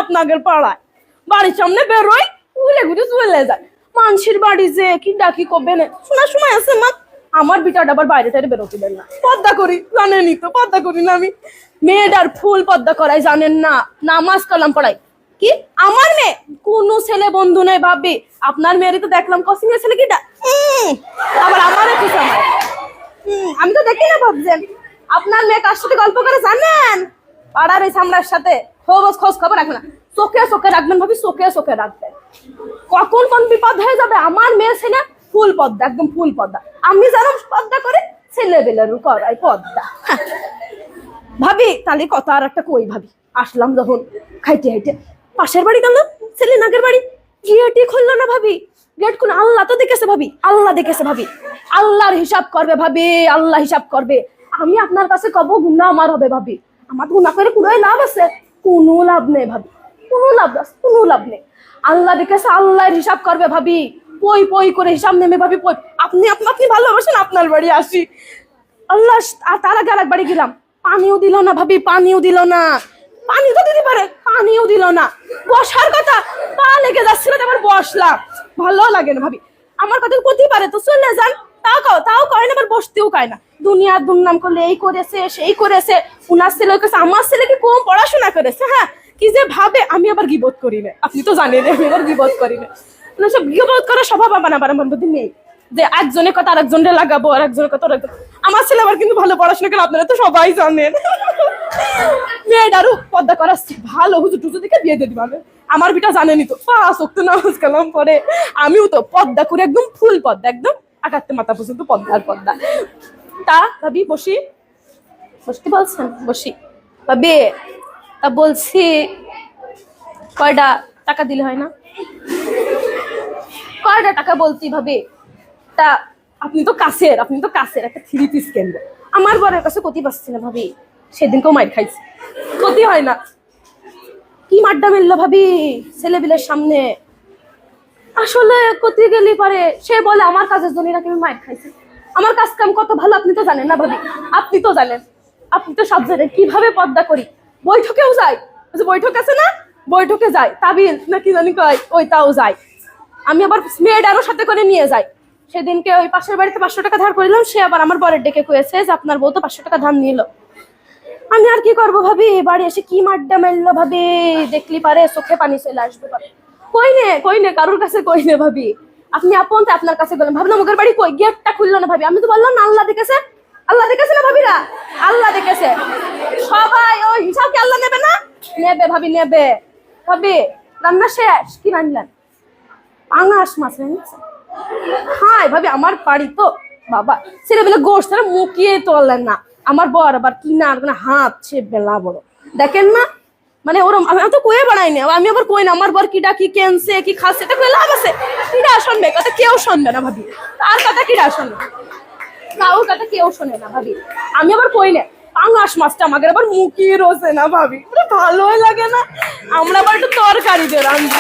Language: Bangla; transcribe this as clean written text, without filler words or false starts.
আপনাদের পাড়ায় বাড়ির সামনে বেরোয় উলে ঘুরে চলে যায়। মানুষের বাড়ি যে কি ডাকি কবে না শোনার সময় আছে মা। আমার বিটাটা আবার বাইরে টাইরে বেরোতে দেন না। পর্দা করি জানেনই তো, পর্দা করি না আমি। মেয়েটার ফুল পর্দা করাই জানেন না, নামাজ কালাম পড়াই। কি আমার মেয়ে? কোন ছেলে বন্ধু নেই ভাবি। আপনার মেয়েরই তো দেখলাম কসিং এর ছেলে কিটা আবার আমারও কি সময়। আমি তো দেখি না ভাবছেন। আপনার মেয়ে কার সাথে গল্প করে জানেন? পাড়ার এই সামলার সাথে। খোঁজ খবর রাখবেন না, চোখে চোখে রাখবেন ভাবি, চোখে চোখে রাখবেন। কখন কোন বিপদ হয়ে যাবে। আমার মেয়ে ছেলে ফুল পদ্মা, একদম ফুল পদ্মা। আমি জানো পদ্মা করে ছেলে বেলের করাই পদ্মা। ভাবি তাহলে কথা আর একটা কই ভাবি। আসলাম যখন খাইতে খাইতে পাশের বাড়ি গেল ছেলে নাগের বাড়ি, গেটই খুললো না ভাবি। গেট খুলে আল্লাহ তো দেখেছে ভাবি, আল্লাহ দেখেছে ভাবি। আল্লাহর হিসাব করবে ভাবি, আল্লাহ হিসাব করবে। আমি আপনার কাছে কব গুনাহ আমার হবে ভাবি। আমার গুনাহ করে কোনো লাভ আছে? কোনো লাভ নেই ভাবি, কোনো লাভ নেই। আল্লাহ দেখেছে, আল্লাহর হিসাব করবে ভাবি। পই পই করে হিসাব নেমে ভাবি। পই আপনি আপনি ভালোবাসেন, আপনার বাড়ি আসি। আল্লাহ তার আগে আর এক বাড়ি গেলাম, পানিও দিল না ভাবি, পানিও দিল না। পানি তো দিতে পারে, পানিও দিল না। বসার কথা পা লেগে যাচ্ছিল, আবার বসলাম। ভালো লাগে না ভাবি। আমার কথা করতে পারে তো চলে যান, তাও কয় না, আবার বসতেও কয় না। দুনিয়ার দুর্নাম করলে এই করেছে সেই করেছে। উনার ছেলে কাছে আমার ছেলেকে কম পড়াশোনা করেছে। হ্যাঁ কি যে ভাবে। আমি আবার গিবত করি না, আপনি তো জানেন আমি আবার গিবত করি না। সব গিবত করার স্বভাব আমার মধ্যে নেই যে একজনের কথা আরেকজনের লাগাবো, আর একজনের কথা আরেকজন। আমার ছেলে আবার কিন্তু ভালো পড়াশোনা করে, আপনারা তো সবাই জানেন। মেয়েটারও পর্দা করাচ্ছি, ভালো হুজুর টুজুর দিকে বিয়ে দিয়ে দিবে। আমার বিটা জানেনি তো, 5 ওয়াক্ত নামাজ কালাম পড়ে। আমিও তো পর্দা করে একদম ফুল পর্দা, একদম আকাতে মাথা পর্যন্ত পর্দার পর্দা। তা ভাবি বসি, বসতে বলছেন বসি ভাবি। তা বলছি কয়টা টাকা দিলে হয় না? কয়টা টাকা বলছি ভাবি। তা আপনি তো কাছের একটা 3 পিস কিনবো। আমার বরের কাছে ক্ষতি পাচ্ছি না ভাবি। সেদিনকেও মাইর খাইছি, ক্ষতি হয় না। কি মাড্ডা মেললো ভাবি ছেলেবিলের সামনে। আসলে ক্ষতি গেলি পারে সে বলে আমার কাজের জন্য নাকি আমি মাইর খাইছি। আমার কাজ কাম কত ভালো আপনি তো জানেন না ভাবি। আপনি তো জানেন, আপনি তো সব জানেন কিভাবে পর্দা করি। বৈঠকেও যাই, বৈঠক আছে না, বৈঠকে যাই। তাবিল নাকি জানি কয়, ওইটাও যাই। আমি আবার মেয়েটারও সাথে করে নিয়ে যাই। সেদিনকে ওই পাশের বাড়িতে 500 টাকা ধার করিলাম। সে আবার আমার বরের ডেকে কয়েছে যে আপনার বউ তো 500 টাকা ধার নিল। আমি আর কি করবো ভাবি। বাড়ি এসে কি মাড্ডা মেললো ভাবি, দেখলি পারে চোখে পানি চলে আসবে। কই নে কারোর কাছে কই নে ভাবি। আপনি আপন তো আপনার কাছে গেলেন, ভাবলাম ওদের বাড়ি কই, গেটটা খুললো না ভাবি। আমি তো বললাম না আল্লাহ দেখেছে, আল্লাহ দেখেছে না ভাবিরা, আল্লাহ দেখেছে। সবাই ওই হিসাব কি আল্লাহ নেবে না? নেবে ভাবি, নেবে। ভাবি রান্না শেষ? কি রান্নলেন? পাঙাশ মাছ রান্নাছেন? হ্যাঁ ভাবি, আমার বাড়ি তো বাবা ছেলে বেলে গোষ্ঠ মুখিয়ে তোলেন না। আমার বর আবার কিনা হাত সে বেলা বড়, দেখেন না। মানে ওরম আমি তো কয়ে বাড়াই না। আমি আবার কই না আমার বর কিটা কি কেনছে কি খাচ্ছে, এটা কয়ে লাভ আছে? কিটা শুনবে কথা? কেউ শুনবে না ভাবি। তার কথা কিটা শুনবে? কারোর কথা কেউ শোনে না ভাবি। আমি আবার কই না পাঙাশ মাছটা আমাকে আবার মুখিয়ে রোজে না ভাবি, ভালোই লাগে না। আমরা আবার একটু তরকারি দিয়ে রান্না।